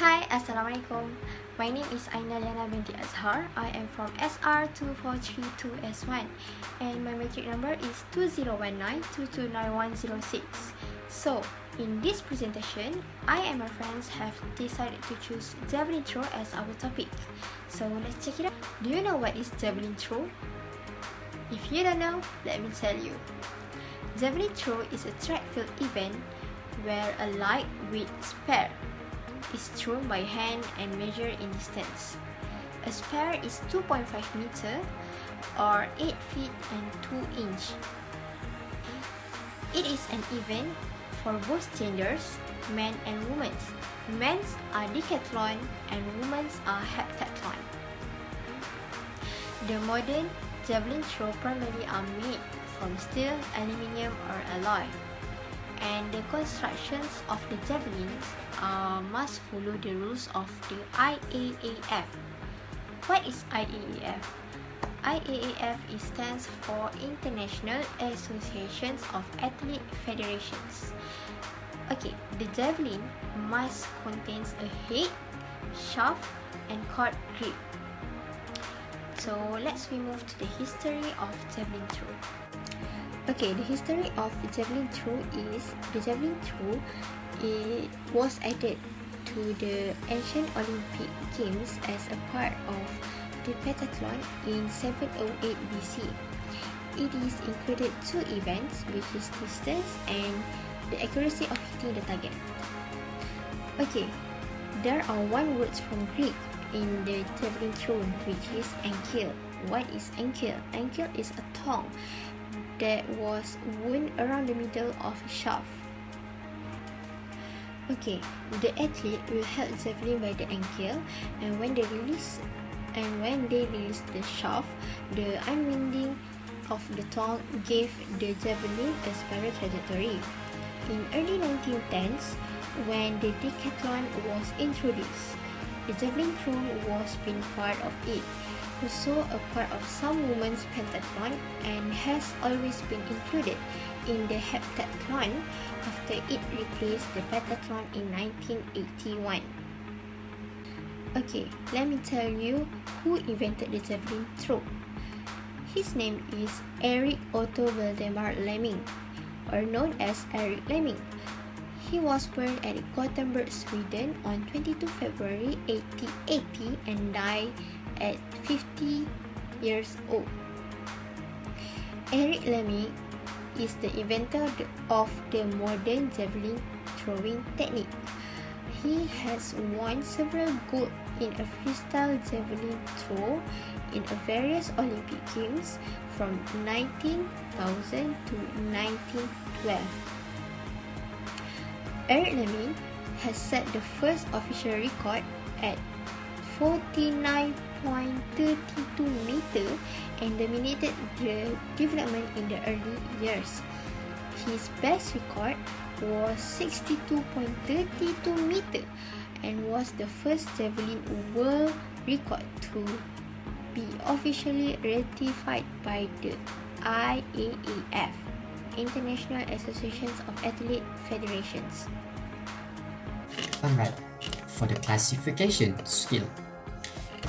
Hi, Assalamualaikum. My name is Aina Liana binti Azhar. I am from SR2432S1 and my matric number is 2019229106. So, in this presentation, I and my friends have decided to choose Javelin throw as our topic. So, let's check it out. Do you know what is Javelin throw? If you don't know, let me tell you. Javelin throw is a track field event where a lightweight spear is thrown by hand and measured in distance. A spear is 2.5 meter or 8 feet and 2 inch. It is an event for both genders, men and women. Men's are decathlon and women's are heptathlon. The modern javelin throw primarily are made from steel, aluminium or alloy. And the constructions of the javelins must follow the rules of the IAAF. What is IAAF? IAAF stands for International Associations of Athlete Federations. Okay, the javelin must contain a head, shaft, and cord grip. So let's move to the history of javelin throw. Okay, the history of the javelin throw is the javelin throw was added to the ancient Olympic Games as a part of the pentathlon in 708 BC. It is included two events, which is distance and the accuracy of hitting the target. Okay, there are one words from Greek in the javelin throw, which is ankle. What is ankle? Ankle is a thong that was wound around the middle of a shaft. Okay, the athlete will hold javelin by the ankle, and when they release the shaft, the unwinding of the thong gave the javelin a spiral trajectory. In early 1910s, when the decathlon was introduced, the javelin throw was been part of it. Also a part of some women's pentathlon and has always been included in the heptathlon after it replaced the pentathlon in 1981. Okay, let me tell you who invented the javelin throw. His name is Erik Otto Valdemar Lemming, or known as Erik Lemming. He was born at Gothenburg, Sweden on 22 February 1880 and died at 50 years old. Erik Lemming is the inventor of the modern javelin throwing technique. He has won several gold in a freestyle javelin throw in various Olympic Games from 19,000 to 1912. Erik Lemming has set the first official record at 49.32 meter and dominated the development in the early years. His best record was 62.32 meter and was the first javelin world record to be officially ratified by the IAAF, International Associations of Athlete Federations. Alright, for the classification skill.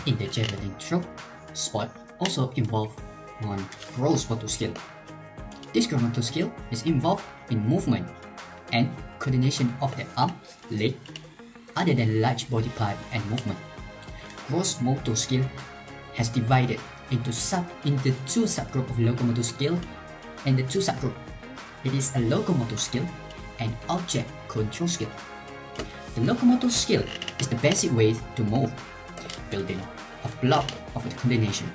In the javelin throw sport also involve one gross motor skill. This gross motor skill is involved in movement and coordination of the arm, leg, other than large body part and movement. Gross motor skill has divided into two subgroups of locomotor skill and the two subgroups. It is a locomotor skill and object control skill. The locomotor skill is the basic way to move, building a block of the coordination.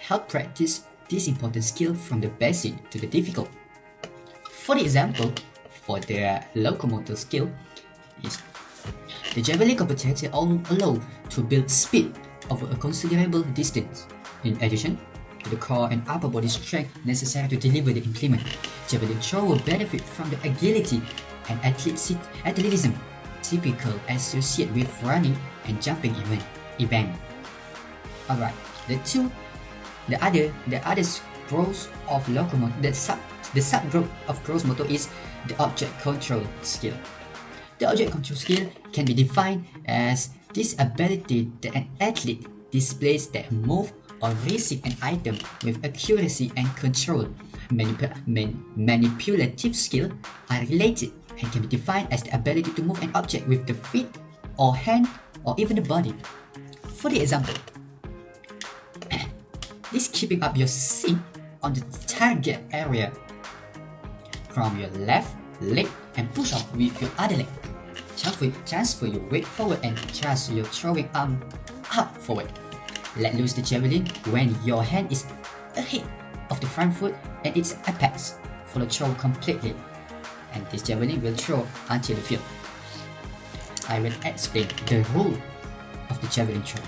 Help practice this important skill from the basic to the difficult. For the example, for the locomotor skill is the javelin competitor allow to build speed over a considerable distance. In addition to the core and upper body strength necessary to deliver the implement, javelin throw will benefit from the agility and athleticism typical associated with running and jumping event. Alright, the other growth of locomotor, the subgroup of gross motor is the object control skill. The object control skill can be defined as this ability that an athlete displays that move or receive an item with accuracy and control. Manipulative skill are related and can be defined as the ability to move an object with the feet or hand or even the body. For the example, this keeping up your seat on the target area from your left leg and push off with your other leg. Transfer your weight forward and thrust your throwing arm up forward. Let loose the javelin when your hand is ahead of the front foot and its apex. Follow throw completely, and this javelin will throw until the field. I will explain the rule of the javelin throw.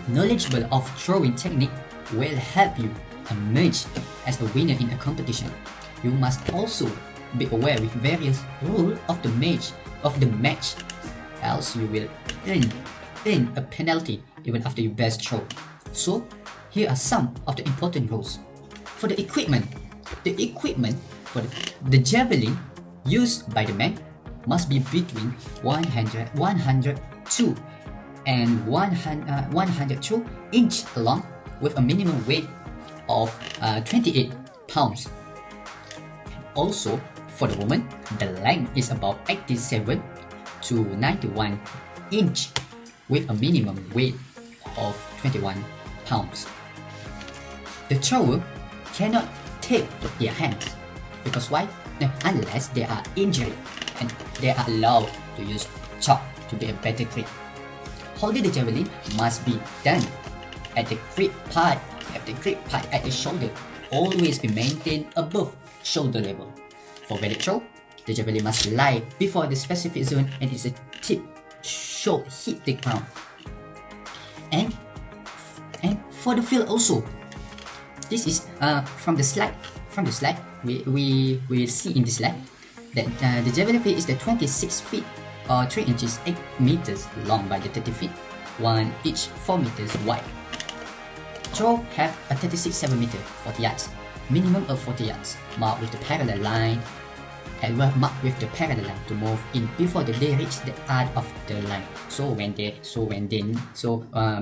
Knowledgeable of throwing technique will help you emerge as a winner in a competition. You must also be aware with various rules of the match, else you will earn a penalty even after your best throw. So, here are some of the important rules. For the equipment for the javelin used by the man must be between 102 and 102 inch long with a minimum weight of 28 pounds. Also, for the woman, the length is about 87 to 91 inch with a minimum weight of 21 pounds. The thrower cannot tape their hands because why? Unless they are injured and they are allowed to use chalk to get a better grip. Holding the javelin must be done at the grip part at the shoulder always be maintained above shoulder level. For valid throw, the javelin must lie before the specific zone and its tip should hit the ground. And for the field also, this is from the slide. We will see in the slide that the javelin field is the 26 feet or 3 inches 8 meters long by the 30 feet, 1 each 4 meters wide. Throw have a 36.7 meter, 40 yards, minimum of 40 yards, marked with the parallel line to move in before they reach the edge of the line.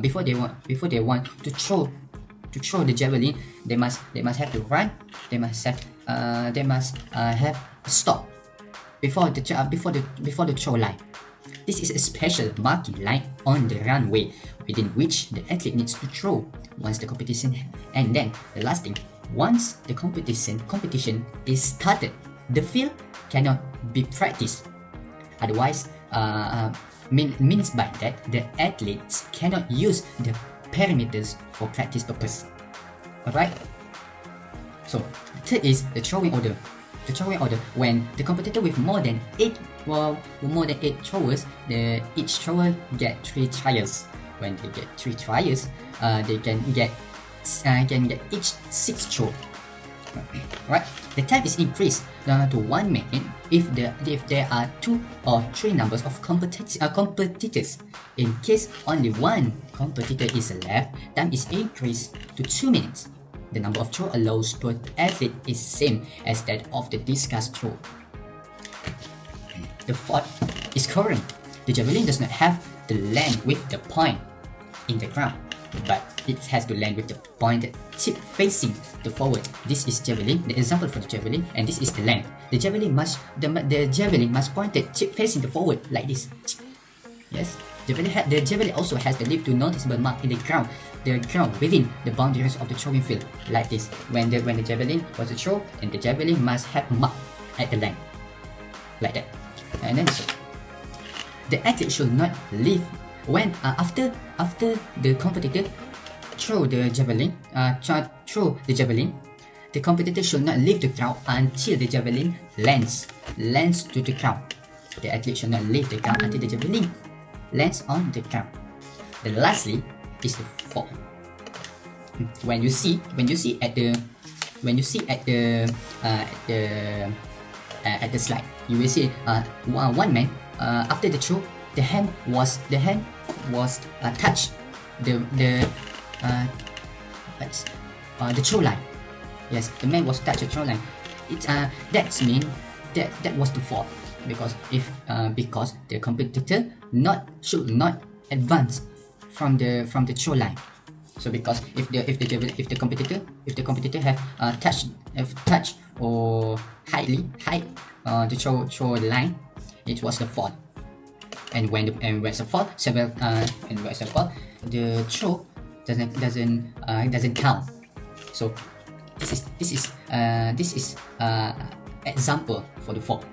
Before they want to throw the javelin, they must have to run. They must have stop before the throw line. This is a special marking line on the runway within which the athlete needs to throw once the competition. And then the last thing, once the competition is started, the field cannot be practiced. Otherwise, means by that the athletes cannot use the perimeters for practice purpose. Alright. So the third is the throwing order. The throwing order, when the competitor with more than 8 throwers, each thrower get 3 trials. When they get 3 trials, they can get each 6 throws. Right. The time is increased to 1 minute if there are 2 or 3 numbers of competitors. In case only one competitor is left, time is increased to 2 minutes. The number of throws allowed per athlete is same as that of the discus throw. The fourth is current. The javelin does not have to land with the point in the ground, but it has to land with the pointed tip facing the forward. This is javelin, the example for the javelin, and this is the length. The javelin must pointed tip facing the forward like this. Yes, the javelin also has the leap to noticeable mark in the ground within the boundaries of the throwing field like this. When the javelin was to throw, and the javelin must have mark at the length like that. And then the athlete should not leave when after the competitor throw the javelin. The competitor should not leave the ground until the javelin lands to the ground. The athlete should not leave the ground until the javelin lands on the ground. Then lastly is the fall. When you see at the slide, you will see one man after the throw, the hand was touched the throw line. Yes, the man was touched the throw line. That was the fall. because the competitor should not advance from the throw line. So because if the competitor have touched or height the throw line, it was the fault. And when it's a fault, the throw doesn't count. So this is example for the fault.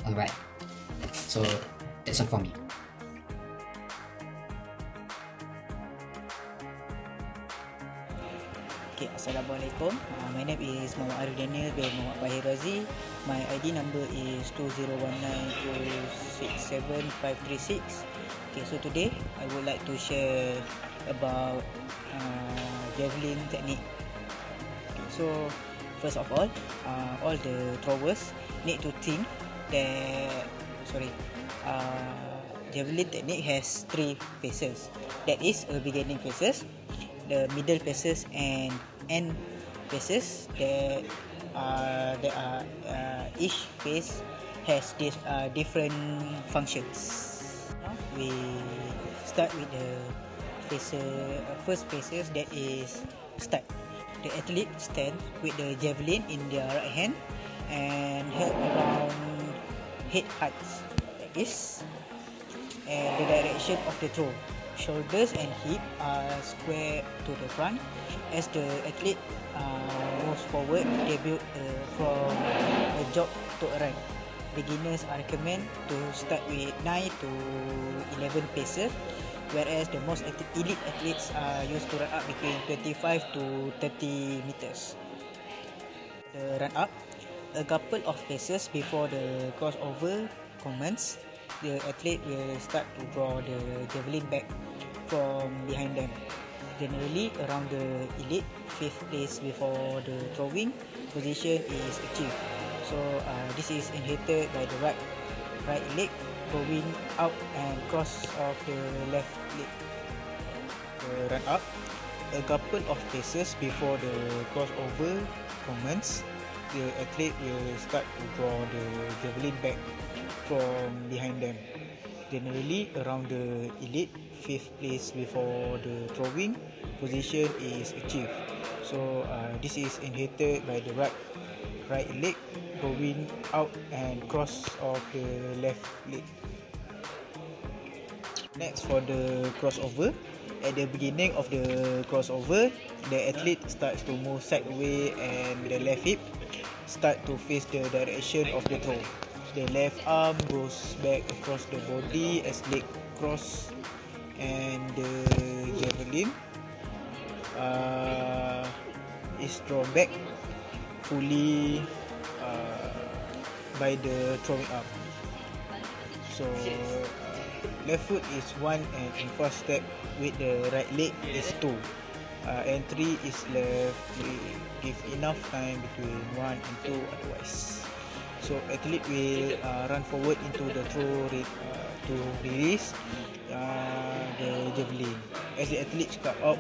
All right. So that's all for me. Okay, Assalamualaikum. My name is Muhammad Arif Daniel bin Muhammad Bahir Razi. My ID number is 2019267536. Okay, so today I would like to share about javelin technique. Okay, so first of all the throwers need to think that javelin technique has 3 phases. That is a beginning phases, the middle phases and end phases. That each phase has this different functions. Now we start with the first phases, that is start. The athlete stand with the javelin in their right hand and held around head height, like this, and the direction of the throw. Shoulders and hip are square to the front. As the athlete moves forward, they build from a jog to a run. Beginners are recommended to start with 9 to 11 paces, whereas the most elite athletes are used to run up between 25 to 30 meters. The run up, a couple of paces before the crossover commence, the athlete will start to draw the javelin back from behind them. Generally, around the elite, 5th place before the throwing position is achieved. So this is inhibited by the right leg going out and cross of the left leg. The run up, a couple of paces before the crossover commence, the athlete will start to draw the javelin back from behind them. Generally, around the elite, 5th place before the throwing position is achieved. So this is inhibited by the right leg going out and cross of the left leg. Next, for the crossover, at the beginning of the crossover, the athlete starts to move sideways and the left hip start to face the direction of the throw. The left arm goes back across the body as leg cross, and the javelin is drawn back fully by the throwing arm. So left foot is 1 and in first step with the right leg is 2. Entry is left, we give enough time between 1 and 2 otherwise. So athlete will run forward into the throw to release the javelin. As the athlete come out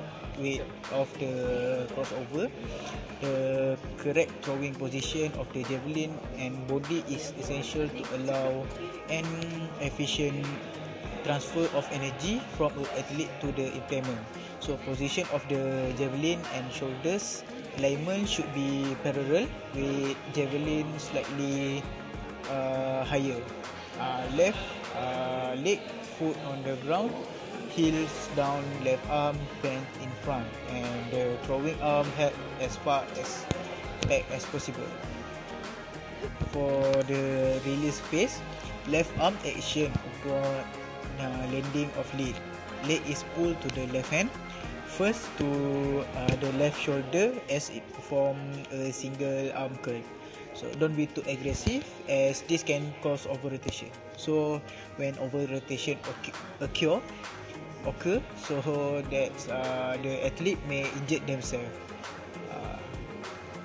of the crossover, the correct throwing position of the javelin and body is essential to allow an efficient transfer of energy from the athlete to the implement. So position of the javelin and shoulders alignment should be parallel with javelin slightly higher. Left leg foot on the ground, heels down, left arm bent in front, and the throwing arm held as far back as possible. For the release phase, left arm action upon landing of leg. Leg is pulled to the left hand, first to the left shoulder as it perform a single arm curl. So don't be too aggressive as this can cause over rotation. So when over rotation occur, so that the athlete may injure themselves.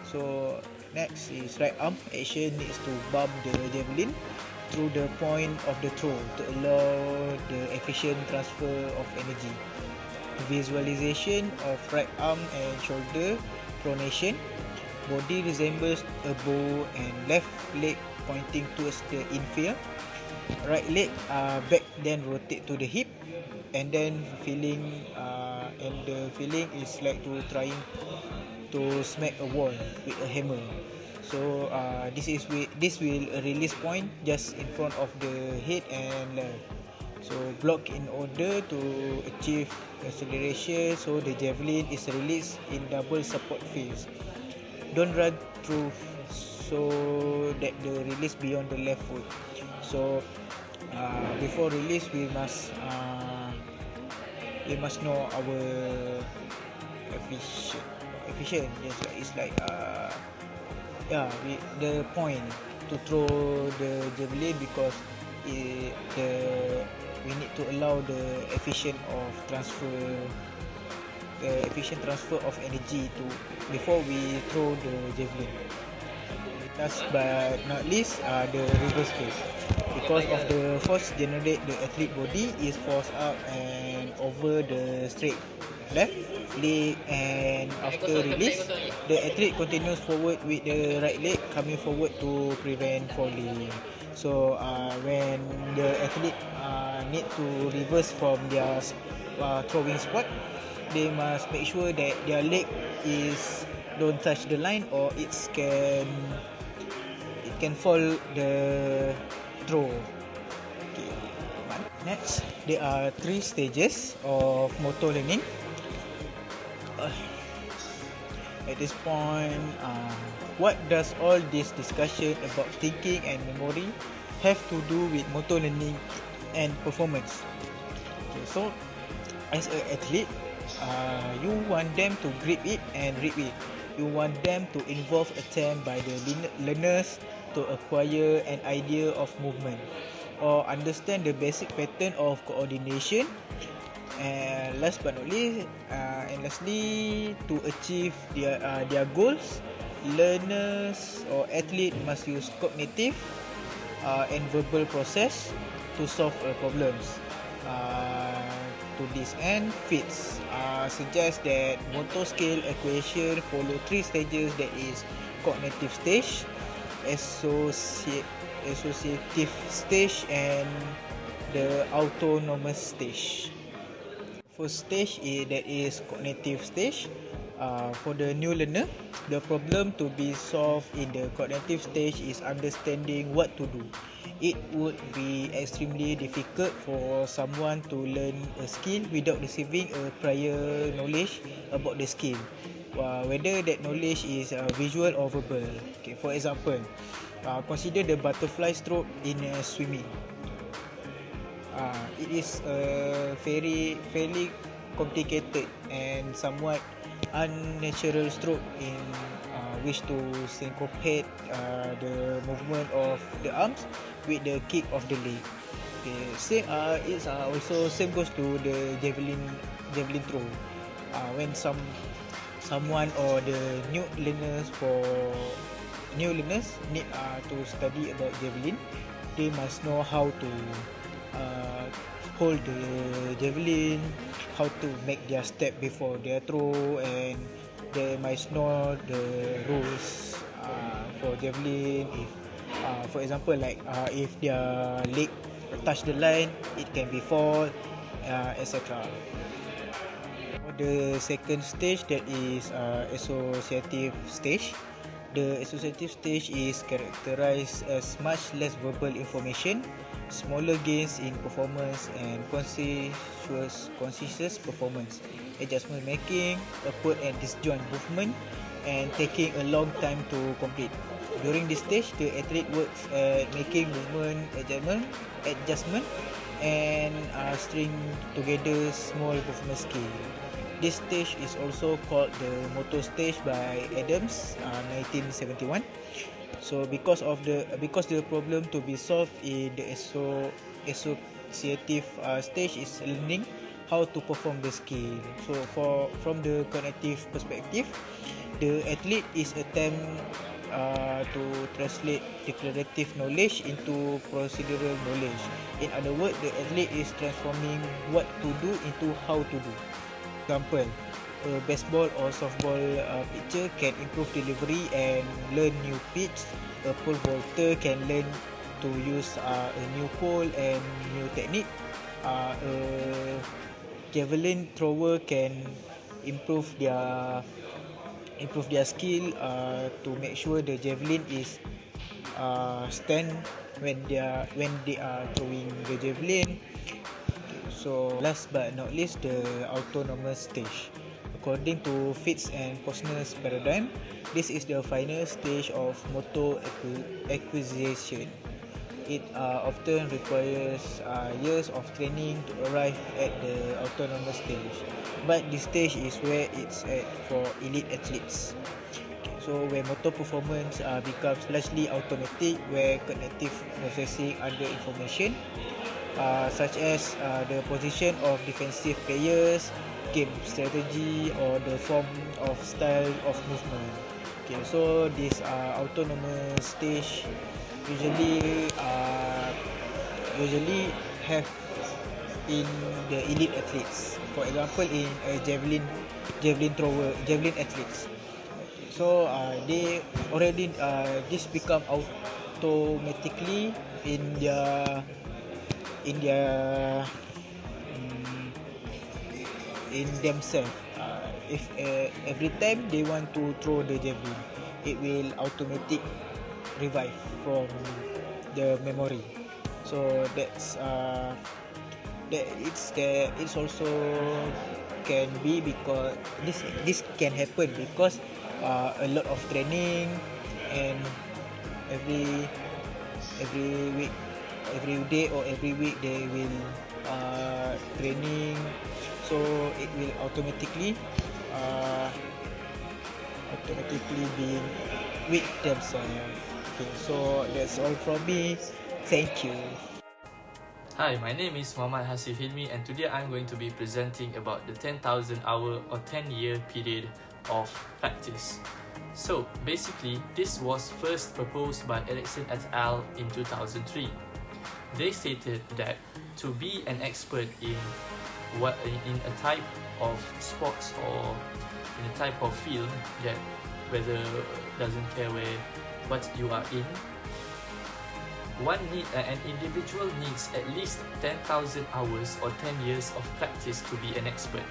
So next is right arm action is to bump the javelin through the point of the throw to allow the efficient transfer of energy. Visualization of right arm and shoulder pronation. Body resembles a bow and left leg pointing towards the inferior. Right leg back then rotate to the hip, and then feeling and the feeling is like to trying to smack a wall with a hammer. So this will release point just in front of the head and left. So block in order to achieve acceleration, so the javelin is released in double support phase. Don't run through so that the release beyond the left foot. So before release we must know our efficient. Just like it's like the point to throw the javelin, because we need to allow the efficient transfer of energy to before we throw the javelin. Last but not least, the reverse phase. Because of the force generated, the athlete body is forced up and over the straight left leg, and after release, the athlete continues forward with the right leg coming forward to prevent falling. So when the athlete need to reverse from their throwing spot, they must make sure that their leg is don't touch the line, or it can fall the throw. Okay. Next, there are 3 stages of motor learning. At this point, what does all this discussion about thinking and memory have to do with motor learning and performance? Okay, so as an athlete, you want them to grip it and read it. You want them to involve attempt by the learners to acquire an idea of movement or understand the basic pattern of coordination. And lastly, to achieve their goals, learners or athlete must use cognitive and verbal process to solve problems. To this end, Fitz suggests that motor skill equation follow 3 stages, that is cognitive stage, associative stage, and the autonomous stage. First stage that is cognitive stage. For the new learner, the problem to be solved in the cognitive stage is understanding what to do. It would be extremely difficult for someone to learn a skill without receiving a prior knowledge about the skill, whether that knowledge is visual or verbal. Okay, for example, consider the butterfly stroke in swimming. It is fairly complicated and somewhat unnatural stroke in which to syncopate the movement of the arms with the kick of the leg. Okay, it's also same goes to the javelin throw. When someone or the new learners need to study about javelin, they must know how to hold the javelin, how to make their step before their throw, and they must know the rules for javelin. If for example, like if their leg touch the line, it can be fall, etc. For the second stage, that is associative stage. The associative stage is characterized as much less verbal information, smaller gains in performance, and conscious performance, adjustment making, upward and disjoint movement, and taking a long time to complete. During this stage, the athlete works at making movement adjustment and string together small performance skill. This stage is also called the motor stage by Adams, 1971. So because the problem to be solved in the associative stage is learning how to perform the skill. So from the cognitive perspective, the athlete is attempt to translate declarative knowledge into procedural knowledge. In other words, the athlete is transforming what to do into how to do. Example, a baseball or softball pitcher can improve delivery and learn new pitch. A pole vaulter can learn to use a new pole and new technique. A javelin thrower can improve their skill to make sure the javelin is stand when they are throwing the javelin. So last but not least, the autonomous stage. According to Fitz and Posner's paradigm, this is the final stage of motor acquisition. It often requires years of training to arrive at the autonomous stage, but this stage is where it's at for elite athletes. So where motor performance becomes largely automatic, where cognitive processing under information such as the position of defensive players, game strategy, or the form of style of movement. Okay, so this autonomous stage usually have in the elite athletes. For example, in a javelin athletes. So they already this become automatically in their in themselves. If every time they want to throw the javelin, it will automatic revive from the memory. So it's also can be because this can happen because a lot of training and every week, every day or every week they will training, so it will automatically be with themselves. Okay, so that's all from me. Thank you. Hi, my name is Muhammad Hasif Hilmi, and today I'm going to be presenting about the 10,000 hour or 10-year period of practice. So basically, this was first proposed by Erickson et al. In 2003. They stated that to be an expert in a type of sports or in a type of field, that whether doesn't care what you are in, an individual needs at least 10,000 hours or 10 years of practice to be an expert.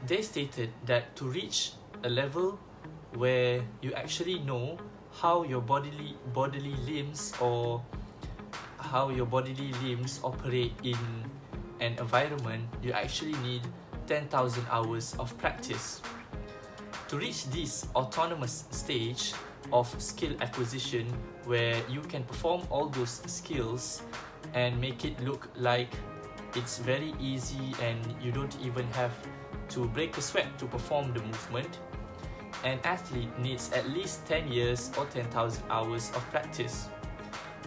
They stated that to reach a level where you actually know how your bodily limbs or how your bodily limbs operate in an environment, you actually need 10,000 hours of practice. To reach this autonomous stage of skill acquisition, where you can perform all those skills and make it look like it's very easy and you don't even have to break a sweat to perform the movement, an athlete needs at least 10 years or 10,000 hours of practice.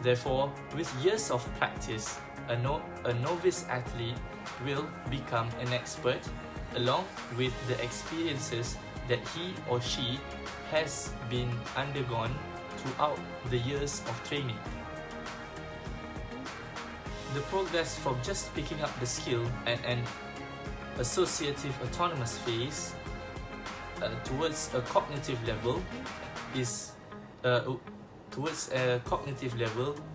Therefore, with years of practice, a novice athlete will become an expert along with the experiences that he or she has been undergone throughout the years of training. The progress from just picking up the skill and an associative autonomous phase towards a cognitive level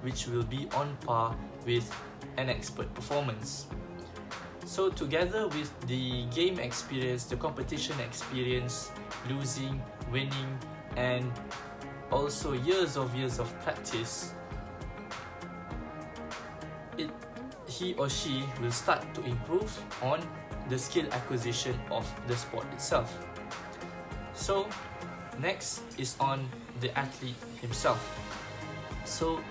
which will be on par with an expert performance. So together with the game experience, the competition experience, losing, winning, and also years of practice, he or she will start to improve on the skill acquisition of the sport itself. So next is on the athlete himself. So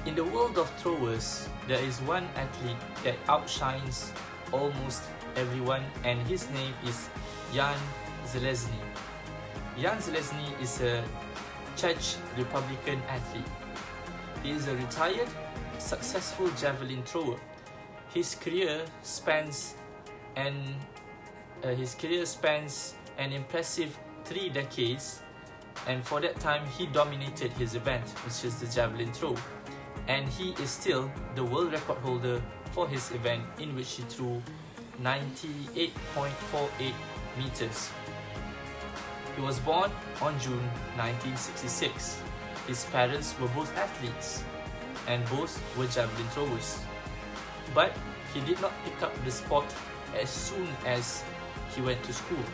in the world of throwers, there is one athlete that outshines almost everyone, and his name is Jan Zelezny. Jan Zelezny is a Czech Republican athlete. He is a retired, successful javelin thrower. His career spans an impressive 3 decades, and for that time he dominated his event, which is the javelin throw, and he is still the world record holder for his event, in which he threw 98.48 meters. He was born on June 1966. His parents were both athletes and both were javelin throwers. But he did not pick up the sport as soon as he went to school.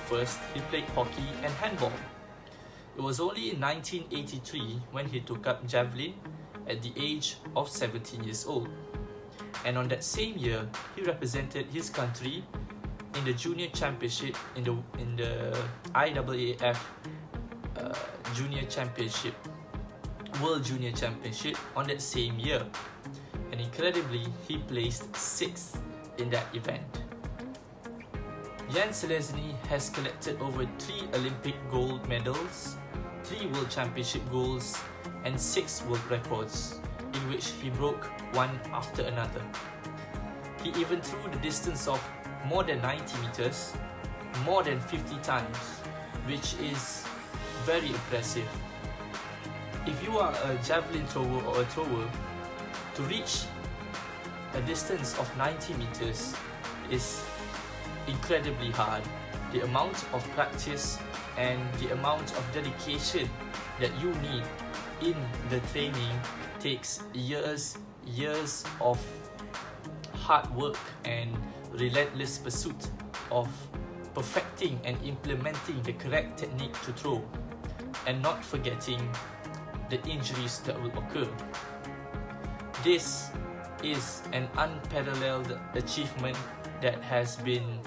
First, he played hockey and handball. It was only in 1983 when he took up javelin at the age of 17 years old. And on that same year, he represented his country in the junior championship in the IAAF junior championship, World Junior Championship on that same year. And incredibly, he placed 6th in that event. Jan Selesny has collected over 3 Olympic gold medals, 3 World Championship golds, and 6 world records, in which he broke one after another. He even threw the distance of more than 90 meters, more than 50 times, which is very impressive. If you are a javelin thrower or a thrower, to reach a distance of 90 meters is incredibly hard. The amount of practice and the amount of dedication that you need in the training takes years of hard work and relentless pursuit of perfecting and implementing the correct technique to throw, and not forgetting the injuries that will occur. This is an unparalleled achievement that has been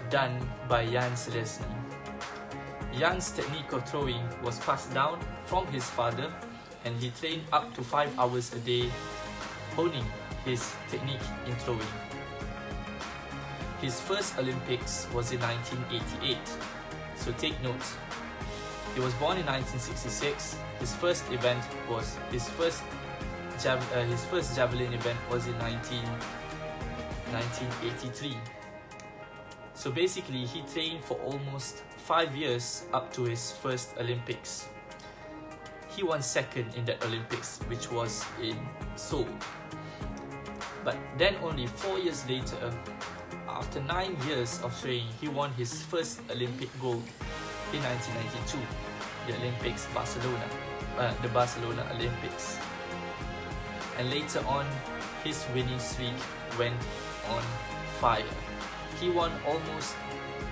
done by Jan Selesny. Jan's technique of throwing was passed down from his father, and he trained up to 5 hours a day, honing his technique in throwing. His first Olympics was in 1988, so take note. He was born in 1966. His first event was his first javelin event was in 1983. So basically, he trained for almost 5 years up to his first Olympics. He won second in that Olympics, which was in Seoul. But then only 4 years later, after 9 years of training, he won his first Olympic gold in 1992, the Barcelona Olympics. And later on, his winning streak went on fire. He won almost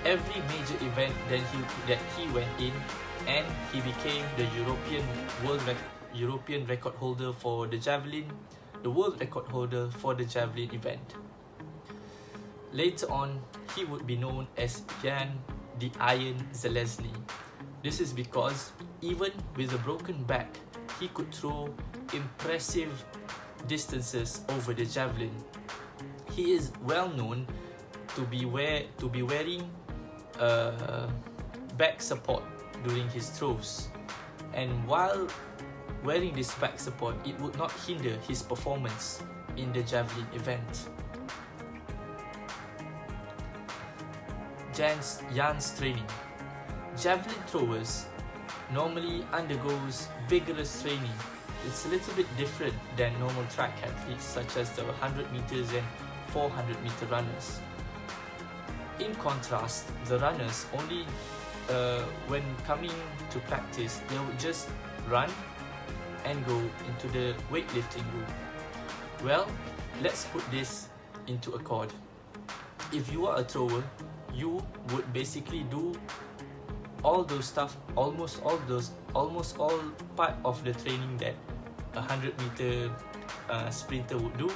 every major event that he went in, and he became the European record holder for the javelin, the world record holder for the javelin event. Later on, he would be known as Jan the Iron Selesny. This is because even with a broken back, he could throw impressive distances over the javelin. He is well known to be wearing back support during his throws, and while wearing this back support, it would not hinder his performance in the javelin event. Jan's training. Javelin throwers normally undergoes vigorous training. It's a little bit different than normal track athletes such as the 100 meters and 400 meter runners. In contrast, the runners only when coming to practice, they would just run and go into the weightlifting room. Well, let's put this into accord. If you are a thrower, you would basically do all those stuff, almost all part of the training that a 100 meter sprinter would do,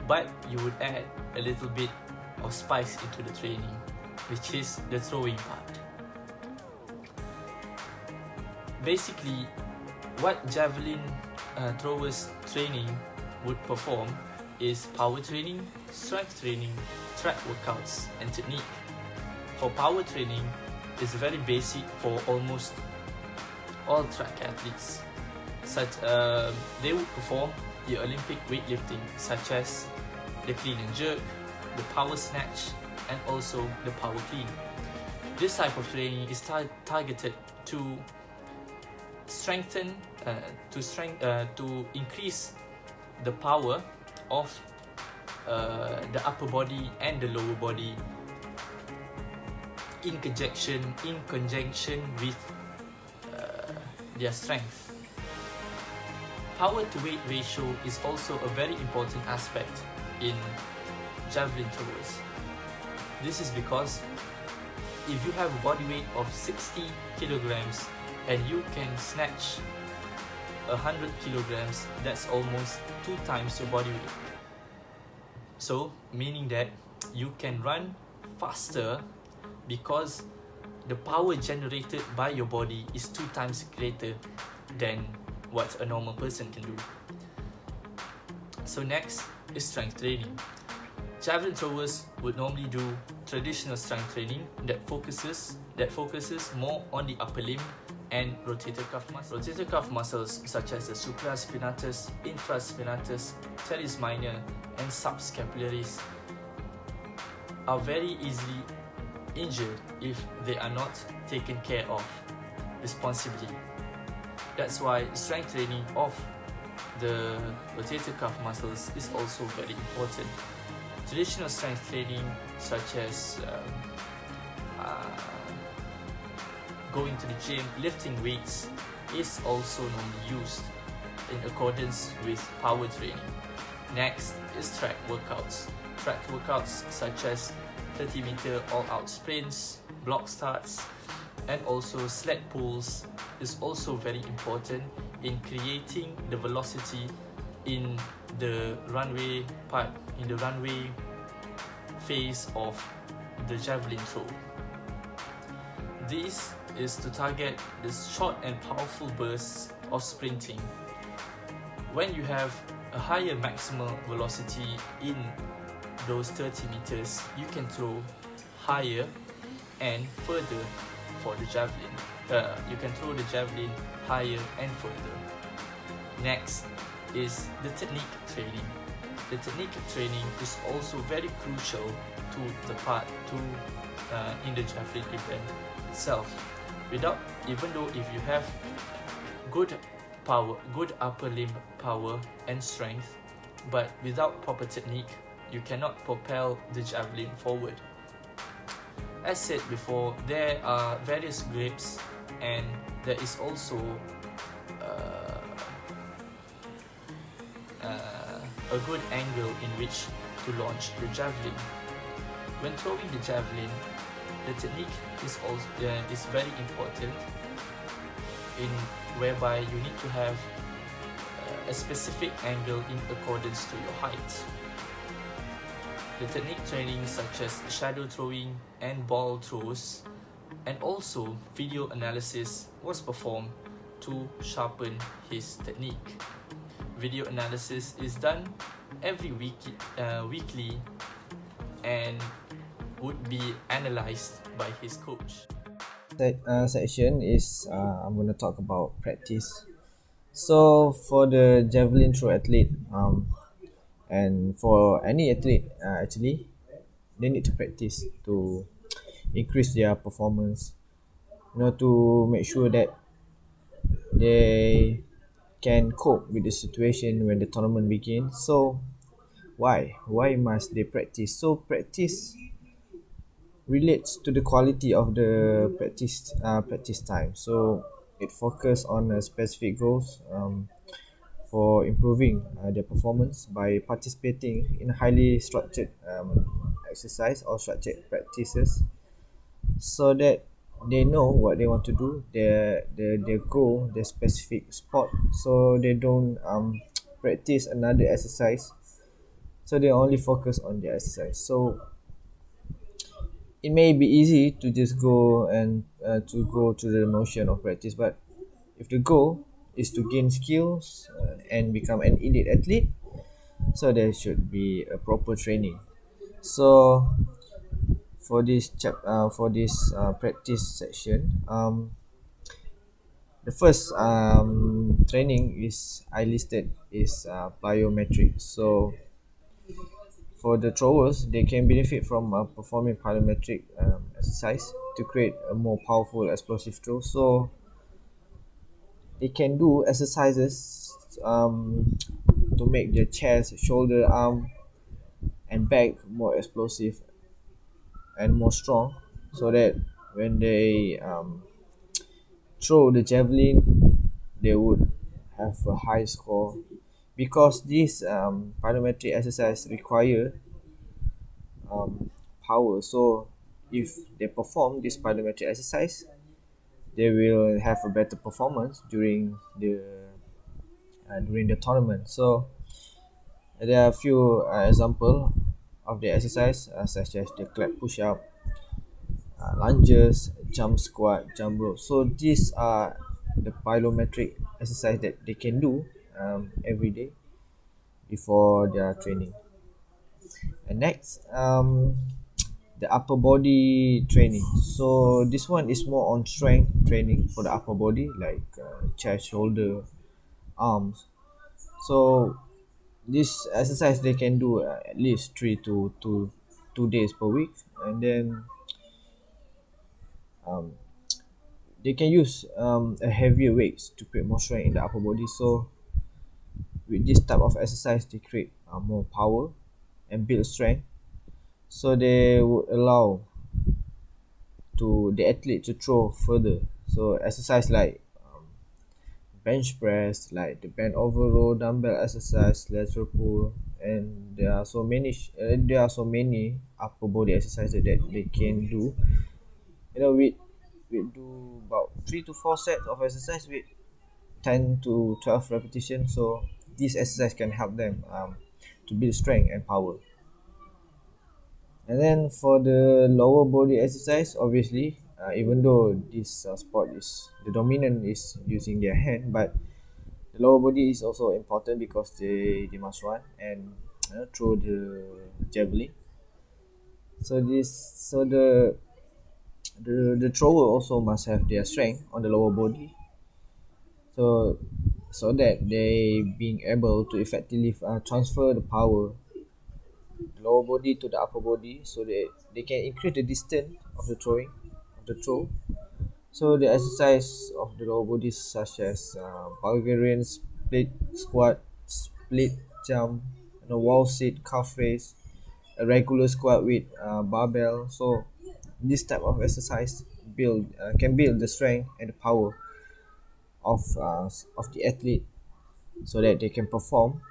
but you would add a little bit of spice into the training, which is the throwing part. Basically, what javelin throwers training would perform is power training, strength training, track workouts, and technique. For power training, it's very basic for almost all track athletes. They would perform the Olympic weightlifting, such as the clean and jerk, the power snatch, and also the power clean. This type of training is targeted to to increase the power of the upper body and the lower body in conjunction with their strength. Power to weight ratio is also a very important aspect in javelin throwers. This is because if you have a body weight of 60 kilograms and you can snatch 100 kilograms, that's almost 2 times your body weight. So, meaning that you can run faster because the power generated by your body is 2 times greater than what a normal person can do. So next is strength training. Javelin throwers would normally do traditional strength training that focuses more on the upper limb and rotator cuff muscles. Rotator cuff muscles such as the supraspinatus, infraspinatus, teres minor, and subscapularis are very easily injured if they are not taken care of responsibly. That's why strength training of the rotator cuff muscles is also very important. Traditional strength training such as going to the gym, lifting weights is also normally used in accordance with power training. Next is track workouts. Track workouts such as 30-meter all-out sprints, block starts, and also sled pulls is also very important in creating the velocity in the runway part, in the runway phase of the javelin throw. This is to target the short and powerful bursts of sprinting. When you have a higher maximal velocity in those 30 meters, you can throw higher and further for the javelin. You can throw the javelin higher and further. Next is the technique training. The technique training is also very crucial to the part in the javelin event itself. Even though if you have good power, good upper limb power and strength, but without proper technique, you cannot propel the javelin forward. As said before, there are various grips and there is also a good angle in which to launch the javelin. When throwing the javelin, the technique is very important, in whereby you need to have a specific angle in accordance to your height. The technique training such as shadow throwing and ball throws, and also video analysis was performed to sharpen his technique. Video analysis is done every weekly and would be analyzed by his coach. Section is I'm going to talk about practice. So for the javelin throw athlete, and for any athlete, actually, they need to practice to increase their performance. To make sure that they can cope with the situation when the tournament begins. So why must they practice? So practice relates to the quality of the practice time. So it focuses on specific goals for improving their performance by participating in highly structured exercise or structured practices, so that they know what they want to do, their goal, their specific sport, so they don't practice another exercise, so they only focus on the exercise. So it may be easy to just go and to go through the motion of practice, but if the goal is to gain skills and become an elite athlete, so there should be a proper training. So for this practice section, the first training is I listed is plyometric. So for the throwers, they can benefit from performing plyometric exercise to create a more powerful explosive throw. So they can do exercises to make their chest, shoulder, arm, and back more explosive and more strong, so that when they throw the javelin, they would have a high score, because this plyometric exercise require power. So if they perform this plyometric exercise, they will have a better performance during the tournament. So there are a few example of the exercise, such as the clap push up, lunges, jump squat, jump rope. So these are the plyometric exercise that they can do every day before their training. And next, the upper body training. So this one is more on strength training for the upper body, like chest, shoulder, arms. So this exercise they can do at least 2 days per week, and then they can use a heavier weights to create more strength in the upper body. So with this type of exercise, they create more power and build strength. So they would allow to the athlete to throw further. So exercise like bench press, like the bend over row, dumbbell exercise, lateral pull, and there are so many upper body exercises that they can do. We do about 3 to 4 sets of exercise with 10 to 12 repetitions. So this exercise can help them to build strength and power. And then for the lower body exercise, obviously, even though this sport is the dominant is using their hand, but the lower body is also important, because they must run and throw the javelin. So the thrower also must have their strength on the lower body, so that they being able to effectively transfer the power lower body to the upper body, so they can increase the distance of the throw. So the exercise of the lower body, such as Bulgarian split squat, split jump, wall sit, calf raise, a regular squat with barbell. So this type of exercise can build the strength and the power of the athlete, so that they can perform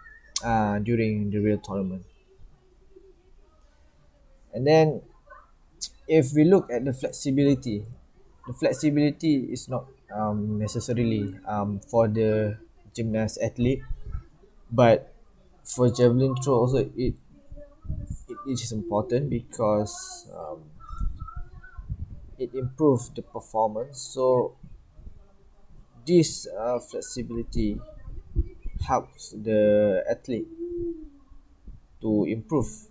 during the real tournament. And then if we look at the flexibility is not necessarily for the gymnast athlete, but for javelin throw also it is important, because it improves the performance. So this flexibility helps the athlete to improve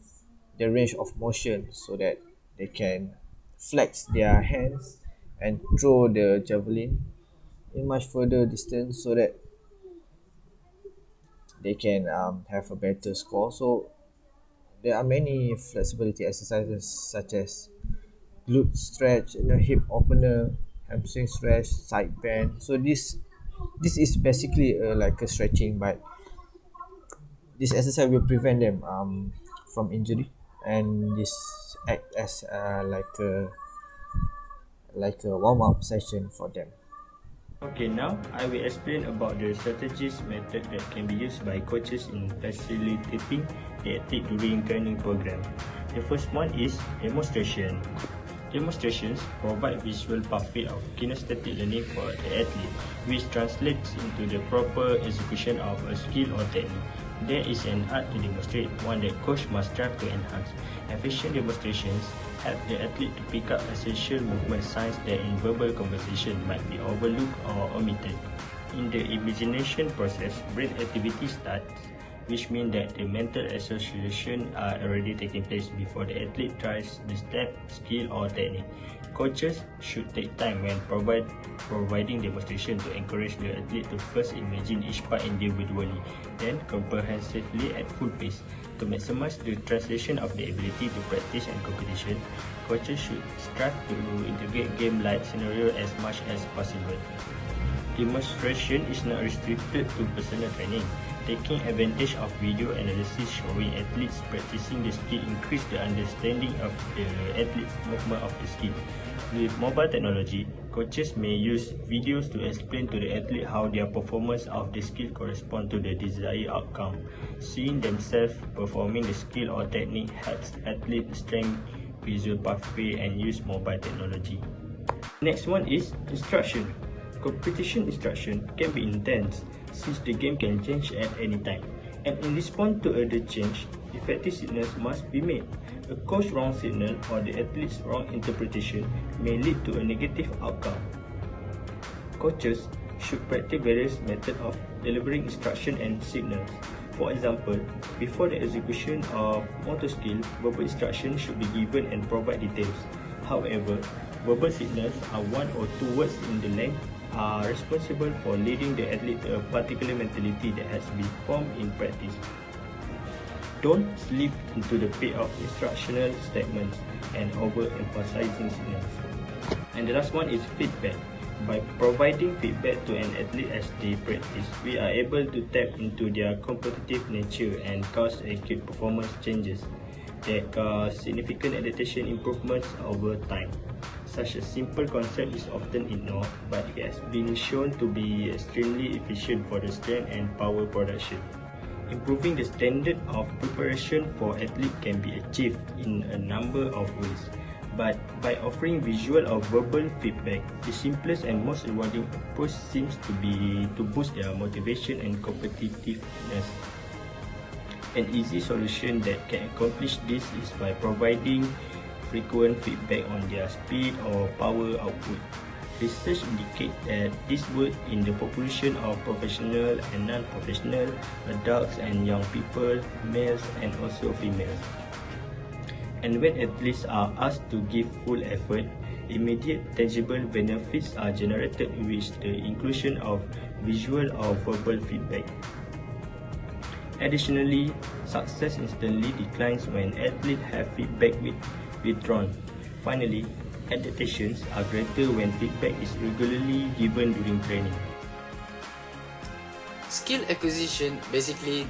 the range of motion, so that they can flex their hands and throw the javelin in much further distance, so that they can have a better score. So there are many flexibility exercises, such as glute stretch, hip opener, hamstring stretch, side bend. So this is basically like a stretching, but this exercise will prevent them from injury, and this act as like a warm-up session for them. Okay, now I will explain about the strategies method that can be used by coaches in facilitating the athlete during training program. The first one is demonstration. Demonstrations provide visual pathway of kinesthetic learning for the athlete, which translates into the proper execution of a skill or technique. There is an art to demonstrate, one that coach must strive to enhance. Efficient demonstrations help the athlete to pick up essential movement signs that in verbal conversation might be overlooked or omitted. In the imagination process, brain activity starts, which means that the mental association are already taking place before the athlete tries the step, skill or technique. Coaches should take time when providing demonstration to encourage the athlete to first imagine each part individually, then comprehensively at full pace. To maximize the translation of the ability to practice and competition, coaches should strive to integrate game-like scenario as much as possible. Demonstration is not restricted to personal training. Taking advantage of video analysis showing athletes practicing the skill increase the understanding of the athlete's movement of the skill. With mobile technology, coaches may use videos to explain to the athlete how their performance of the skill correspond to the desired outcome. Seeing themselves performing the skill or technique helps athletes strengthen visual pathway and use mobile technology. Next one is instruction. Competition instruction can be intense since the game can change at any time. And in response to the change, effective signals must be made. A coach's wrong signal or the athlete's wrong interpretation may lead to a negative outcome. Coaches should practice various methods of delivering instruction and signals. For example, before the execution of motor skill, verbal instruction should be given and provide details. However, verbal signals are one or two words in the length are responsible for leading the athlete to a particular mentality that has been formed in practice. Don't slip into the pit of instructional statements and overemphasizing signals. And the last one is feedback. By providing feedback to an athlete as they practice, we are able to tap into their competitive nature and cause acute performance changes that cause significant adaptation improvements over time. Such a simple concept is often ignored, but it has been shown to be extremely efficient for the strength and power production. Improving the standard of preparation for athletes can be achieved in a number of ways, but by offering visual or verbal feedback, the simplest and most rewarding approach seems to be to boost their motivation and competitiveness. An easy solution that can accomplish this is by providing frequent feedback on their speed or power output. Research indicates that this works in the population of professional and non-professional, adults and young people, males and also females. And when athletes are asked to give full effort, immediate tangible benefits are generated with the inclusion of visual or verbal feedback. Additionally, success instantly declines when athletes have feedback withdrawn. Finally, adaptations are greater when feedback is regularly given during training. Skill acquisition basically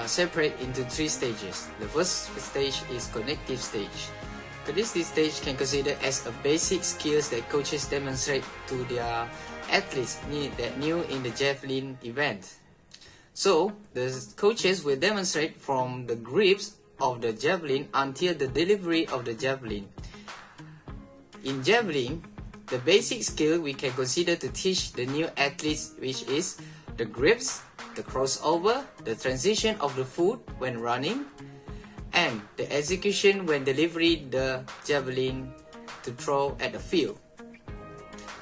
separate into three stages. The first stage is cognitive stage. Cognitive stage can consider as a basic skills that coaches demonstrate to their athletes that new in the javelin event. So the coaches will demonstrate from the grips of the javelin until the delivery of the javelin. In javelin, the basic skill we can consider to teach the new athletes, which is the grips, the crossover, the transition of the foot when running, and the execution when delivering the javelin to throw at the field.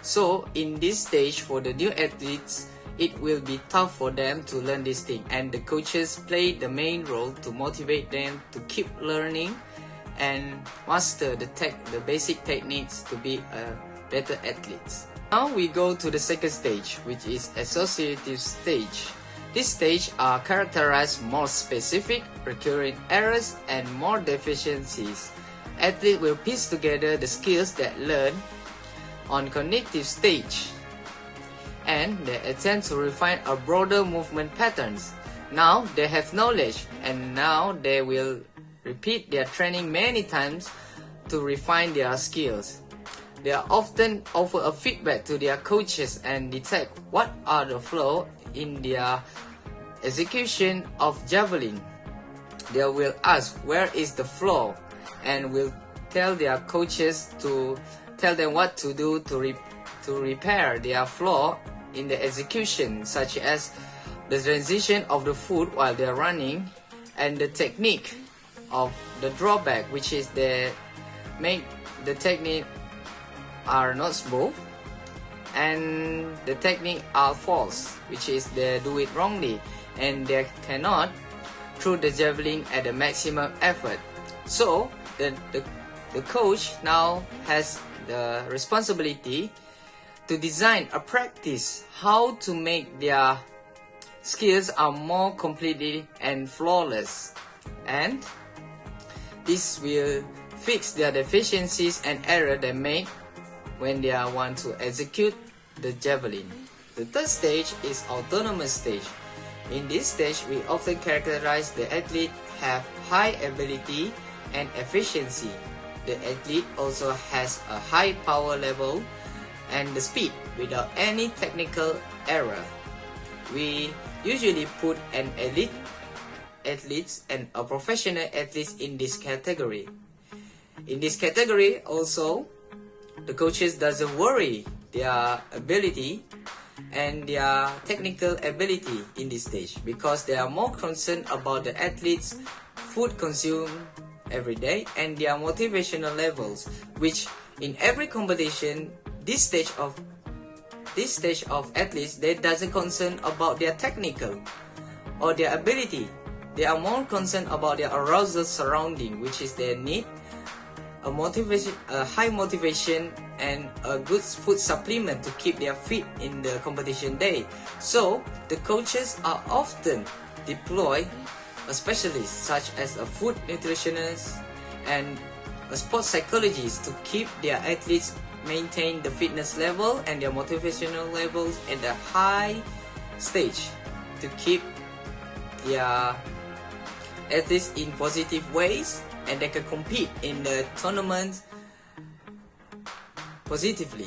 So in this stage for the new athletes, it will be tough for them to learn this thing, and the coaches play the main role to motivate them to keep learning and master the basic techniques to be a better athletes. Now we go to the second stage, which is associative stage. This stage are characterized more specific, recurring errors, and more deficiencies. Athletes will piece together the skills that learn on cognitive stage, and they attempt to refine a broader movement patterns. Now they have knowledge, and now they will repeat their training many times to refine their skills. They are often offer a feedback to their coaches and detect what are the flaws in their execution of javelin. They will ask where is the flaw and will tell their coaches to tell them what to do to repair their flaw in the execution, such as the transition of the foot while they are running and the technique of the drawback, which is the make the technique are not smooth, and the technique are false, which is they do it wrongly and they cannot throw the javelin at the maximum effort. So the coach now has the responsibility to design a practice how to make their skills are more completely and flawless, and this will fix their deficiencies and error they make when they want to execute the javelin. The third stage is autonomous stage. In this stage, we often characterize the athlete have high ability and efficiency. The athlete also has a high power level and the speed without any technical error. We usually put an elite athletes and a professional athletes in this category. In this category also, the coaches doesn't worry their ability and their technical ability in this stage because they are more concerned about the athletes' food consumed every day and their motivational levels, which in every competition this stage of athletes, they doesn't concern about their technical or their ability. They are more concerned about their arousal surrounding, which is their need, a high motivation and a good food supplement to keep their fit in the competition day. So the coaches are often deploy a specialist such as a food nutritionist and a sports psychologist to keep their athletes maintain the fitness level and their motivational levels at the high stage to keep their athletes in positive ways and they can compete in the tournament positively.